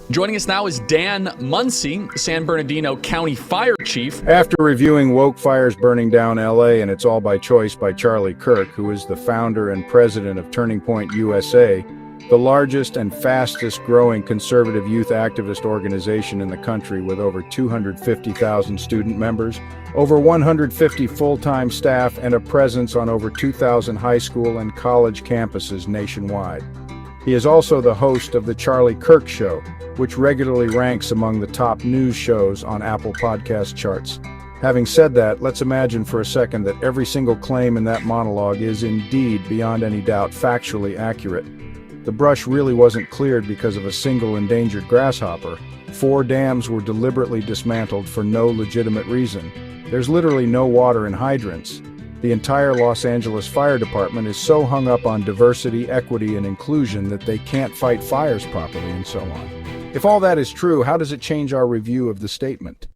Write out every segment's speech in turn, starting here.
Joining us now is Dan Muncy, San Bernardino County Fire Chief. After reviewing Woke Fires Burning Down LA and It's All by Choice by Charlie Kirk, who is the founder and president of Turning Point USA, the largest and fastest growing conservative youth activist organization in the country with over 250,000 student members, over 150 full-time staff, and a presence on over 2,000 high school and college campuses nationwide. He is also the host of The Charlie Kirk Show, which regularly ranks among the top news shows on Apple Podcast charts. Having said that, let's imagine for a second that every single claim in that monologue is indeed, beyond any doubt, factually accurate. The brush really wasn't cleared because of a single endangered grasshopper. 4 dams were deliberately dismantled for no legitimate reason. There's literally no water in hydrants. The entire Los Angeles Fire Department is so hung up on diversity, equity, and inclusion that they can't fight fires properly, and so on. If all that is true, how does it change our review of the statement?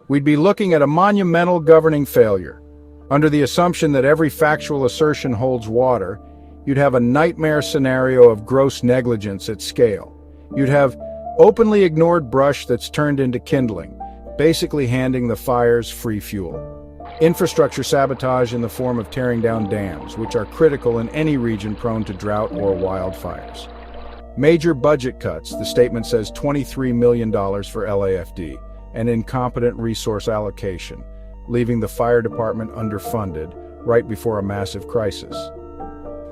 We'd be looking at a monumental governing failure. Under the assumption that every factual assertion holds water, you'd have a nightmare scenario of gross negligence at scale. You'd have openly ignored brush that's turned into kindling, basically handing the fires free fuel. Infrastructure sabotage in the form of tearing down dams, which are critical in any region prone to drought or wildfires. Major budget cuts, the statement says $23 million for LAFD, and incompetent resource allocation, leaving the fire department underfunded right before a massive crisis.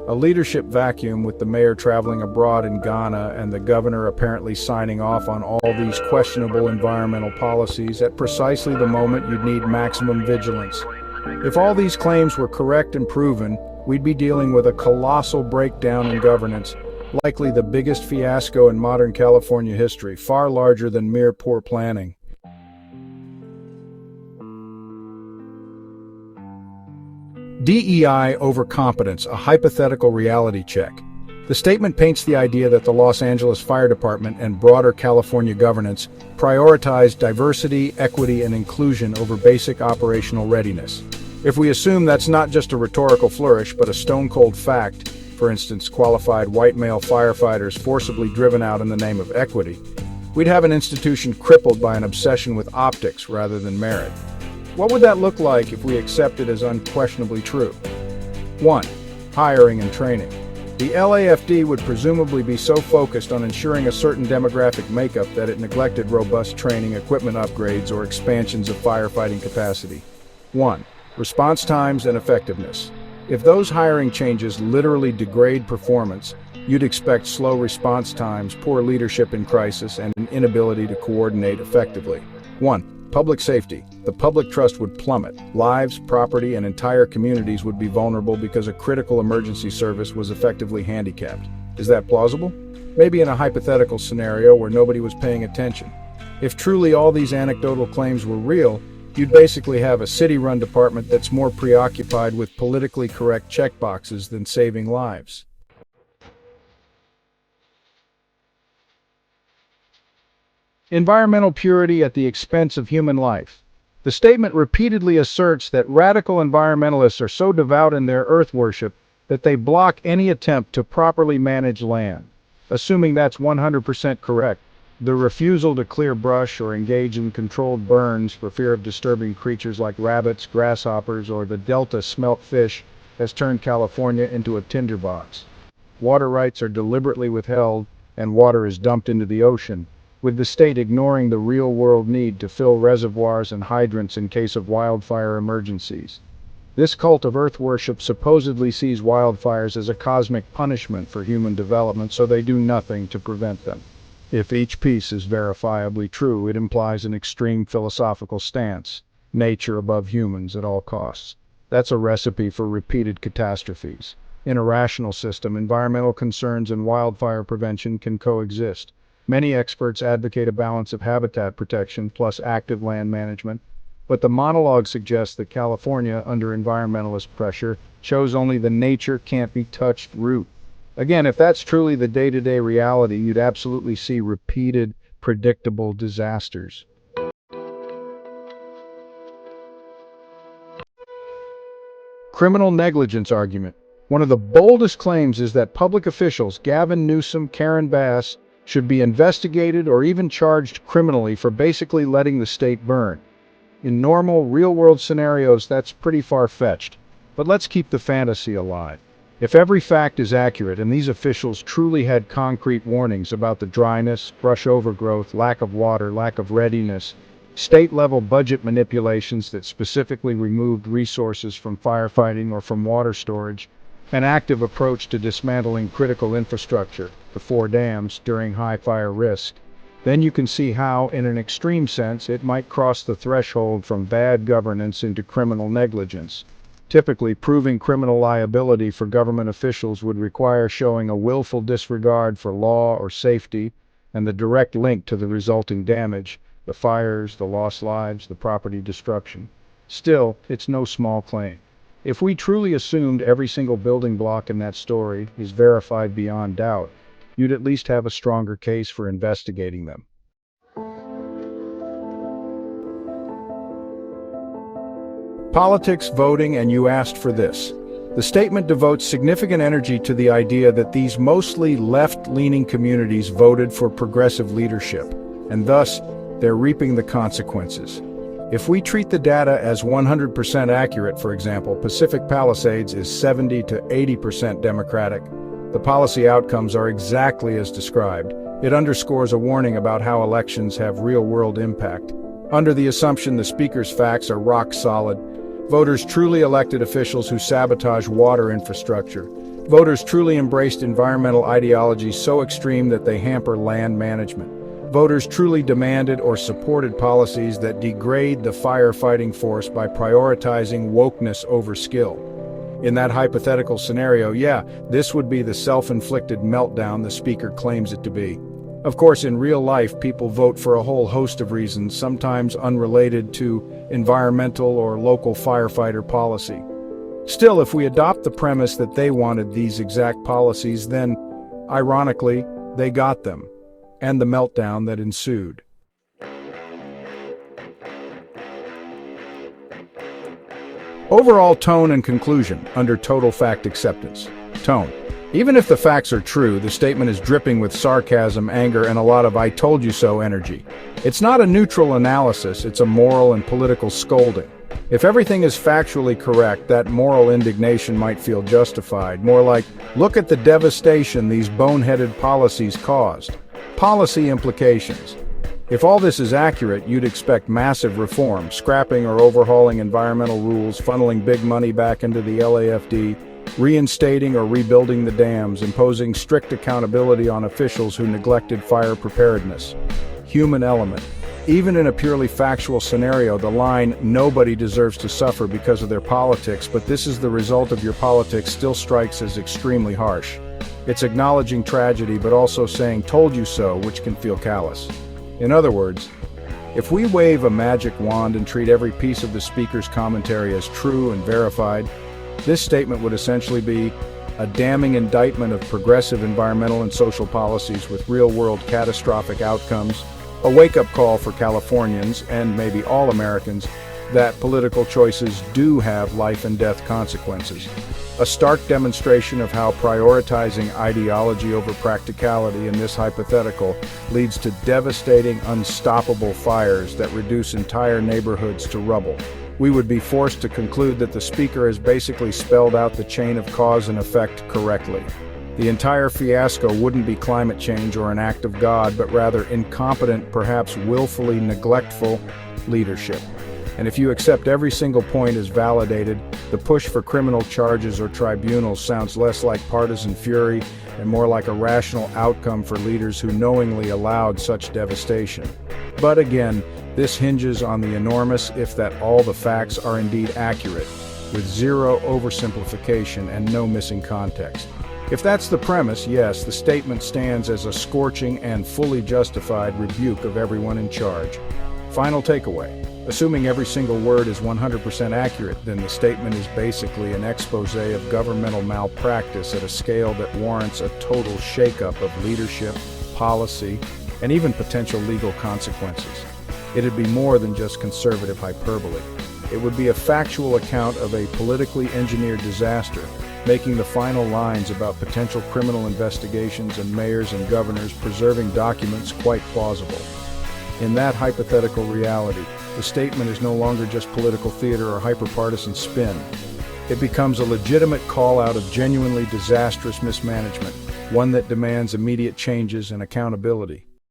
A leadership vacuum with the mayor traveling abroad in Ghana and the governor apparently signing off on all these questionable environmental policies at precisely the moment you'd need maximum vigilance. If all these claims were correct and proven, we'd be dealing with a colossal breakdown in governance, likely the biggest fiasco in modern California history, far larger than mere poor planning. DEI Over Competence, a hypothetical reality check. The statement paints the idea that the Los Angeles Fire Department and broader California governance prioritize diversity, equity, and inclusion over basic operational readiness. If we assume that's not just a rhetorical flourish, but a stone-cold fact, for instance, qualified white male firefighters forcibly driven out in the name of equity, we'd have an institution crippled by an obsession with optics rather than merit. What would that look like if we accept it as unquestionably true? 1. Hiring and training. The LAFD would presumably be so focused on ensuring a certain demographic makeup that it neglected robust training, equipment upgrades, or expansions of firefighting capacity. 1. Response times and effectiveness. If those hiring changes literally degrade performance, you'd expect slow response times, poor leadership in crisis, and an inability to coordinate effectively. 1. Public safety. The public trust would plummet. Lives, property, and entire communities would be vulnerable because a critical emergency service was effectively handicapped. Is that plausible? Maybe in a hypothetical scenario where nobody was paying attention. If truly all these anecdotal claims were real, you'd basically have a city-run department that's more preoccupied with politically correct checkboxes than saving lives. Environmental purity at the expense of human life. The statement repeatedly asserts that radical environmentalists are so devout in their earth worship that they block any attempt to properly manage land. Assuming that's 100% correct, the refusal to clear brush or engage in controlled burns for fear of disturbing creatures like rabbits, grasshoppers, or the Delta smelt fish has turned California into a tinderbox. Water rights are deliberately withheld, and water is dumped into the ocean, with the state ignoring the real-world need to fill reservoirs and hydrants in case of wildfire emergencies. This cult of earth worship supposedly sees wildfires as a cosmic punishment for human development, so they do nothing to prevent them. If each piece is verifiably true, it implies an extreme philosophical stance: nature above humans at all costs. That's a recipe for repeated catastrophes. In a rational system, environmental concerns and wildfire prevention can coexist. Many experts advocate a balance of habitat protection plus active land management, but the monologue suggests that California, under environmentalist pressure, chose only the nature can't be touched route. Again, if that's truly the day-to-day reality, you'd absolutely see repeated, predictable disasters. Criminal negligence argument. One of the boldest claims is that public officials Gavin Newsom, Karen Bass, should be investigated or even charged criminally for basically letting the state burn. In normal, real-world scenarios, that's pretty far-fetched. But let's keep the fantasy alive. If every fact is accurate and these officials truly had concrete warnings about the dryness, brush overgrowth, lack of water, lack of readiness, state-level budget manipulations that specifically removed resources from firefighting or from water storage, an active approach to dismantling critical infrastructure, the 4 dams, during high fire risk, then you can see how, in an extreme sense, it might cross the threshold from bad governance into criminal negligence. Typically, proving criminal liability for government officials would require showing a willful disregard for law or safety and the direct link to the resulting damage, the fires, the lost lives, the property destruction. Still, it's no small claim. If we truly assumed every single building block in that story is verified beyond doubt, you'd at least have a stronger case for investigating them. Politics, voting, and you asked for this. The statement devotes significant energy to the idea that these mostly left-leaning communities voted for progressive leadership, and thus, they're reaping the consequences. If we treat the data as 100% accurate, for example, Pacific Palisades is 70 to 80% Democratic. The policy outcomes are exactly as described. It underscores a warning about how elections have real-world impact. Under the assumption the speaker's facts are rock solid, voters truly elected officials who sabotage water infrastructure. Voters truly embraced environmental ideologies so extreme that they hamper land management. Voters truly demanded or supported policies that degrade the firefighting force by prioritizing wokeness over skill. In that hypothetical scenario, yeah, this would be the self-inflicted meltdown the speaker claims it to be. Of course, in real life, people vote for a whole host of reasons, sometimes unrelated to environmental or local firefighter policy. Still, if we adopt the premise that they wanted these exact policies, then, ironically, they got them, and the meltdown that ensued. Overall tone and conclusion under total fact acceptance. Tone. Even if the facts are true, the statement is dripping with sarcasm, anger, and a lot of "I told you so" energy. It's not a neutral analysis, it's a moral and political scolding. If everything is factually correct, that moral indignation might feel justified, more like, look at the devastation these boneheaded policies caused. Policy implications. If all this is accurate, you'd expect massive reform, scrapping or overhauling environmental rules, funneling big money back into the LAFD, reinstating or rebuilding the dams, imposing strict accountability on officials who neglected fire preparedness. Human element. Even in a purely factual scenario, the line, "nobody deserves to suffer because of their politics, but this is the result of your politics," still strikes as extremely harsh. It's acknowledging tragedy, but also saying, "told you so," which can feel callous. In other words, if we wave a magic wand and treat every piece of the speaker's commentary as true and verified, this statement would essentially be a damning indictment of progressive environmental and social policies with real-world catastrophic outcomes, a wake-up call for Californians, and maybe all Americans, that political choices do have life and death consequences. A stark demonstration of how prioritizing ideology over practicality in this hypothetical leads to devastating, unstoppable fires that reduce entire neighborhoods to rubble. We would be forced to conclude that the speaker has basically spelled out the chain of cause and effect correctly. The entire fiasco wouldn't be climate change or an act of God, but rather incompetent, perhaps willfully neglectful leadership. And if you accept every single point as validated, the push for criminal charges or tribunals sounds less like partisan fury and more like a rational outcome for leaders who knowingly allowed such devastation. But again, this hinges on the enormous if that all the facts are indeed accurate, with zero oversimplification and no missing context. If that's the premise, yes, the statement stands as a scorching and fully justified rebuke of everyone in charge. Final takeaway. Assuming every single word is 100% accurate, then the statement is basically an expose of governmental malpractice at a scale that warrants a total shakeup of leadership, policy, and even potential legal consequences. It'd be more than just conservative hyperbole. It would be a factual account of a politically engineered disaster, making the final lines about potential criminal investigations and mayors and governors preserving documents quite plausible. In that hypothetical reality, the statement is no longer just political theater or hyperpartisan spin. It becomes a legitimate call out of genuinely disastrous mismanagement, one that demands immediate changes and accountability.